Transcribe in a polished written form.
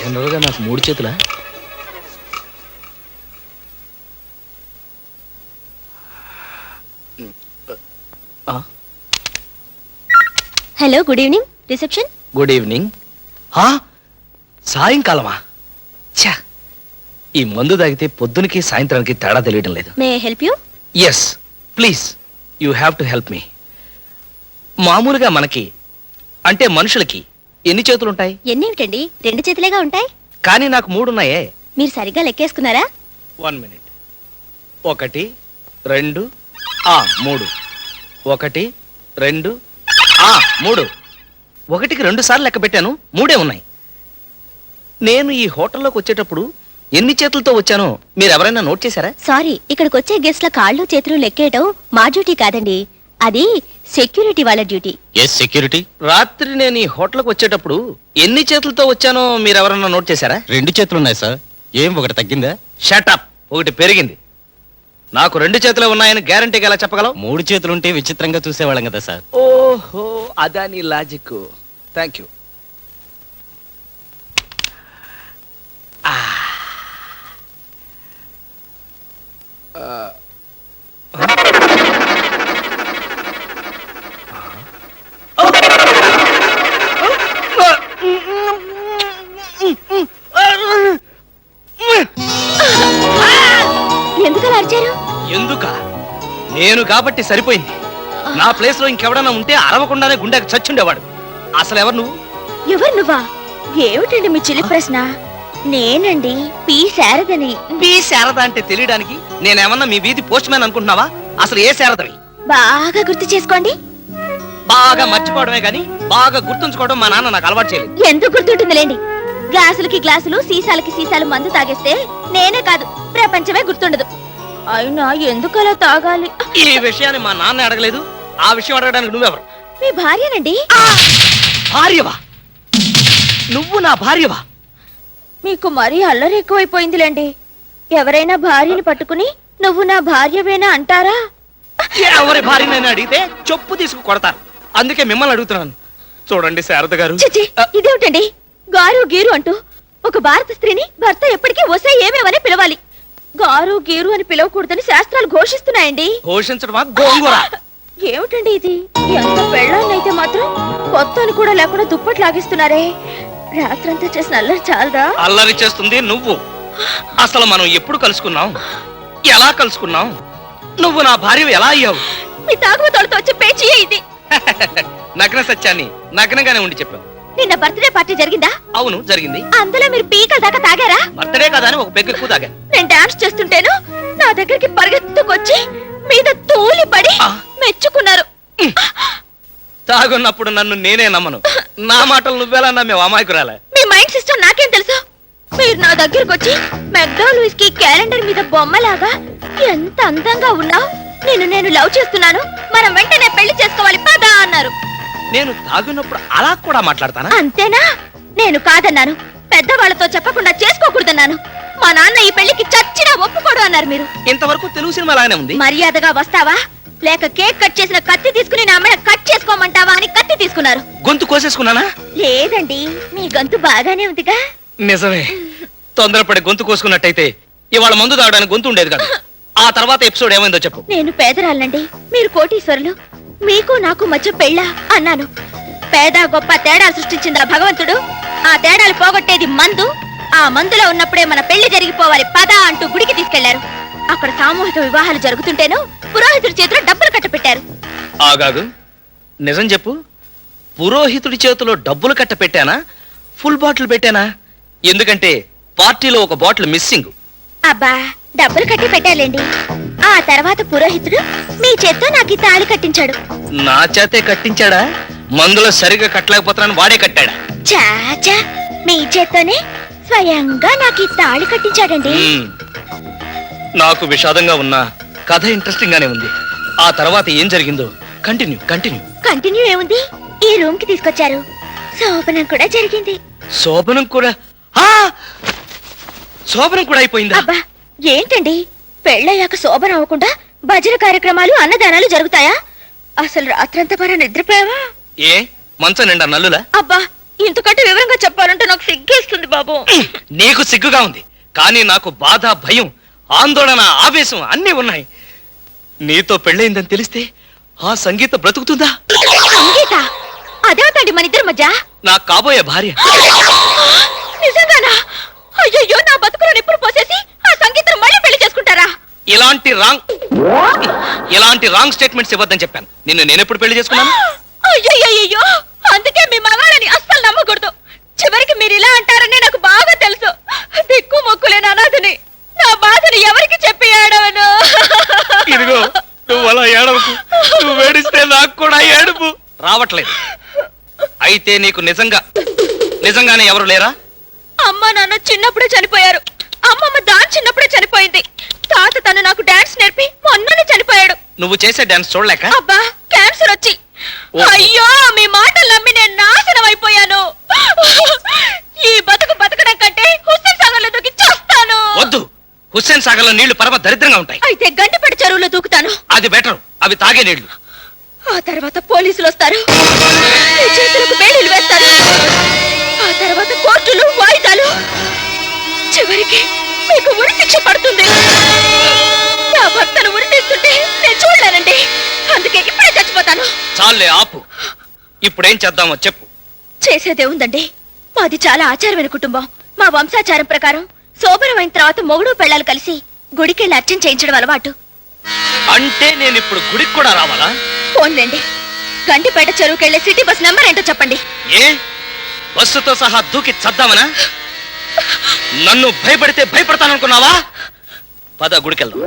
జనరల్గా నాకు 3 చేతులా? Hello, good evening. Reception. Good evening. సాయంకాలమా? ఛా, ఈ మందు తాగితే పొద్దునకి సాయంత్రానికి తేడా తెలియడం లేదు. May I help you? Yes please, you have to help me. మామూలుగా మనకి అంటే మనుషులకి ఎన్ని చేతులుంటాయి? ఎన్నేమిటండి, 2 చేతులేగా ఉంటాయి. కానీ నాకు 3 ఉన్నాయే. మీరు సరిగ్గా లెక్కేసుకున్నారా? 1 మినిట్. 1 2 3. 1 2 3. 1కి 2 సార్లు లెక్క పెట్టాను, 3 ఉన్నాయి. నేను ఈ హోటల్లోకి వచ్చేటప్పుడు ఎన్ని చేతులతో వచ్చానో మీరు ఎవరైనా నోట్ చేశారా? సారీ, ఇక్కడికి వచ్చే గెస్ట్ల కాళ్ళు చేతులు లెక్కేయటం మా డ్యూటీ కాదండి, అది సెక్యూరిటీ వాళ్ళ డ్యూటీ. సెక్యూరిటీ. రాత్రి నేను ఈ హోటల్కి వచ్చేటప్పుడు ఎన్ని చేతులతో వచ్చానో మీరు ఎవరైనా నోట్ చేశారా? 2 చేతులు ఉన్నాయి సార్. ఏం ఒకటి తగ్గిందా? షటప్, ఒకటి పెరిగింది. నాకు 2 చేతులే ఉన్నాయని గ్యారంటీగా ఎలా చెప్పగలవు? 3 చేతులుంటే విచిత్రంగా చూసేవాళ్ళం కదా సార్. ఓహో, అదా నీ లాజిక్. Thank you. ఎందుకలా అరిచారు? ఎందుక? నేను కాబట్టి సరిపోయింది. నా ప్లేస్ లో ఇంకెవడన్నా ఉంటే అరవకుండానే గుండెకి చచ్చుండేవాడు. అసలు ఎవరు నువ్వు? ఎవరు నువ్వా? ఏమిటండి మీ చిలి ప్రశ్న? నేనండి, పి శారదని. పి శారద అంటే తెలియడానికి నేనేమన్నా మీ వీధి పోస్ట్ మ్యాన్ అనుకుంటున్నావా? అసలు ఏ శారదవి? బాగా గుర్తు చేసుకోండి. బాగా మర్చిపోవడమే గాని బాగా గుర్తుంచుకోవడం మా నాన్న నాకు అలవాటు చేయలేదు. ఎందుకు గుర్తుంటుందిలేండి, గ్లాసులకి గ్లాసులు సీసాలకి సీసాలు మందు తాగేస్తే నేనే కాదు ప్రపంచమే గుర్తుండదు. అయినా ఎందుకలా తాగాలి? ఈ విషయాన్ని మా నాన్న అడగలేదు. ఆ విషయం అడగడానికి నువ్వెవరు? మీ భార్యనండి. భార్యవా? నువ్వు నా భార్యవా? మీకు మరీ అల్లరి ఎక్కువైపోయిందిలేండి. ఎవరైనా భార్యని పట్టుకుని నువ్వు నా భార్యవేనా అంటారా? ఎవరి భార్యనైనా అడిగితే చెప్పు తీసుకు కొడతారు. అందుకే మిమ్మల్ని అడుగుతున్నాను. చూడండి శారద గారు. చిచి, ఇదేమిటండి గారు గీరు అంటూ? ఒక భారత స్త్రీని భర్త ఎప్పటికీ వసే ఏమేమని పిలవాలి, గారు గీరు అని పిలవకూడదని శాస్త్రాలు ఘోషిస్తున్నాయండి. ఘోషించడమా గోంగూర? ఏమిటండి ఇది? ఎంత పెళ్ళాన్నైతే మాత్రం కొత్తని కూడా లేకుండా దుప్పట్లు లాగిస్తున్నారే. రాత్రంతా చేసిన అల్లరి చాలదా? అల్లరి చేస్తుంది నువ్వు. అసలు మనం ఎప్పుడు కలుసుకున్నాం? ఎలా కలుసుకున్నాం? నువ్వు నా భార్య ఎలా అయ్యావు? మీ తాగుబోతులతో వచ్చే పేచీ ఇది. నగ్న సత్యాన్ని నగ్నంగానే ఉండి చెప్పావు. నిన్న బర్త్డే పార్టీ జరిగిందా? అవును, జరిగింది. అందులో మీరు పీకల దాకా తాగారా? బర్త్డే కదా అని ఒక పెగ్గు ఎక్కువ తాగా. నేను డాన్స్ చేస్తుంటేను నా దగ్గరికి పరిగెత్తుకొచ్చి మీద తూలి పడి మెచ్చుకున్నారు. తాగున్నప్పుడు నన్ను నేనే నమ్మను. నా మాటలు నువ్వెలా నమ్మేవు అమాయకురాలే? మీ మైండ్ సిస్టమ్ నాకేం తెలుసు? మీరు నా దగ్గరకు వచ్చి మెక్డోల్ విస్కీ క్యాలెండర్ మీద బొమ్మలాగా ఎంత అందంగా ఉన్నావు, నేను లవ్ చేస్తున్నాను, మనం వెంటనే పెళ్లి చేసుకోవాలి పదా అన్నారు. నేను తాగున్నప్పుడు అలా కూడా మాట్లాడతానా? అంతేనా? నేను కాదన్నాను, పెద్దవాళ్లతో చెప్పకుండా చేసుకోకూడదన్నాను. మా నాన్న ఈ పెళ్లికి చచ్చినా ఒప్పుకోడు అన్నారు. మీరు ఇంతవరకు తెలుగు సినిమా లాగానే ఉంది. మర్యాదగా వస్తావా లేక కేక్ కట్ చేసిన కత్తి తీసుకుని నా మీద కట్ చేసుకోమంటావా అని కత్తి తీసుకున్నారు. గొంతు కోసేసుకున్నానా? లేదండి, మీ గొంతు బాగానే ఉందిగా. నిజమే, తొందరపడి గొంతు కోసుకున్నట్టయితే ఇవాళ మందు తాగడానికి గొంతు ఉండేది కాదు. ఆ తర్వాత ఎపిసోడ్ ఏమైందో చెప్పు. నేను పేదరాళ్ళండి, మీరు కోటీశ్వరులు, మీకు నాకు మధ్య పెళ్ళా అన్నాను. పేద గొప్ప తేడా సృష్టించింది ఆ భగవంతుడు. ఆ తేడాలు పోగొట్టేది మందు. ఆ మందులో ఉన్నప్పుడే మన పెళ్లి జరిగిపోవాలి పద అంటూ గుడికి తీసుకెళ్లారు. అక్కడ సామూహిక వివాహాలు జరుగుతుంటేను పురోహితుడి చేతిలో డబ్బులు కట్టపెట్టారు. ఆగాగు, నిజం చెప్పు. పురోహితుడి చేతిలో డబ్బులు కట్ట పెట్టానా, ఫుల్ బాటిల్ పెట్టానా? ఎందుకంటే పార్టీలో ఒక బాటిల్ మిస్సింగ్. అబ్బా, డబ్బులు కట్టి పెట్టాలండి. ఆ తర్వాత పురోహితుడు మీ చేత్తో నాకు ఈ తాళి కట్టించాడు. నా చేతే కట్టించాడా? మందులో సరిగా కట్టలేకపోతున్నాను వాడే కట్టాడా? చాచా, మీ చేత్తోనే స్వయంగా నాకు ఈ తాళి కట్టించాడండి. నాకు విషాదంగా ఉన్నా కథ ఇంట్రెస్టింగ్ గానే ఉంది. ఆ తర్వాత ఏం జరిగిందో కంటిన్యూ. కంటిన్యూ ఏముంది? ఈ రూమ్ కి తీసుకొచ్చారు, శోభనం కూడా జరిగింది. శోభనం కూడా? శోభనం కూడా అయిపోయిందా? అబ్బా, ఏంటండి పెళ్ళయ్యాక శోభనం అవ్వకుండా భజన కార్యక్రమాలు అన్నదానాలు జరుగుతాయా? అసలు రాత్రంతా మన నిద్రపోయావా? ఏ మంచం నిండా నల్లులా? అబ్బా, ఇంతకంటే వివరంగా చెప్పాలంటే నాకు సిగ్గేస్తుంది బాబు. నీకు సిగ్గుగా ఉంది, కానీ నాకు బాధ, భయం, ఆందోళన, ఆవేశం అన్నీ ఉన్నాయి. నీతో పెళ్ళయిందని తెలిస్తే ఆ సంగీత బ్రతుకుతుందా? సంగీత అదేమిటండి మన ఇద్దరి మధ్య? నా కాబోయే భార్య. నిజంగానా? అయ్యయ్యో, నా బతుకులో నిప్పులు పోసేసి ఆ సంగీతం మళ్ళీ పెళ్లి చేసుకుంటారా? ఇలాంటి రాంగ్ స్టేట్మెంట్స్ ఇవ్వద్దని చెప్పాను. నిన్ను నేనెప్పుడు పెళ్లి చేసుకున్నాను? అయ్యయ్యో, అందుకే మీ మగాళ్ళని అస్సలు నమ్మకూడదు. చివరికి మీరు ఇలా అంటారని నాకు బాగా తెలుసు. దిక్కు మొక్కులేని అనాథని నా బాధని ఎవరికి చెప్పి ఏడవను? ఇదిగో, నువ్వు అలా ఏడవకు. నువ్వు ఏడిస్తే నాకు కూడా ఏడుపు రావట్లేదు. అయితే నీకు నిజంగానే ఎవరు లేరా? అమ్మ నాన్న చిన్నప్పుడే చనిపోయారు. అమ్మమ్మ దాని చిన్నప్పుడే చనిపోయింది. తాత తను నాకు డాన్స్ నేర్పి మొన్ననే చనిపోయాడు. నువ్వు చేసే డాన్స్ చూడలేక అబ్బా, క్యాన్సర్ వచ్చి. ఓ. అయ్యో, మీ మాటలు నమ్మి నేను నాశనం అయిపోయాను. ఈ బతకడం కంటే హుస్సేన్ సాగర్ లో దూకి చేస్తాను. వద్దు, హుస్సేన్ సాగర్ లో నీళ్లు పరమ దరిద్రంగా ఉంటాయి. అయితే గంటిపేట చెరువులో దూకుతాను. అది బెటర్, అవి తాగే నీళ్లు. ఆ తర్వాత పోలీసులు వస్తారు, మీ చేతులకు బేడీలు వేస్తారు. ఆ తర్వాత కోర్టులు, వాయిదాలు, చివరికి మీకు ఉరి శిక్ష పడుతుంది. నా భర్తను ఉరి తీస్తుంటే నేను చూడలేనండి. అందుకే ఇప్పుడే చచ్చిపోతాను. చాలే ఆపు. ఇప్పుడేం చేద్దామో చెప్పు. చేసేదే ఉందండి. మాది చాలా ఆచారమైన కుటుంబం. మా వంశాచారం ప్రకారం శోభనం అయిన తర్వాత మొగుడు పెళ్ళాలు కలిసి గుడికెళ్ళి అర్చన చేయించడం అలవాటు. అంటే నేను ఇప్పుడు గుడికి కూడా రావాలా? ఫోన్లేండి, గంటిపేట చెరువుకెళ్లే సిటీ బస్ నెంబర్ ఏంటో చెప్పండి. ఏ బస్సుతో సహా దూకి చద్దామనా? నన్ను భయపడితే భయపడతాననుకున్నావా? పద గుడికెళ్దాం.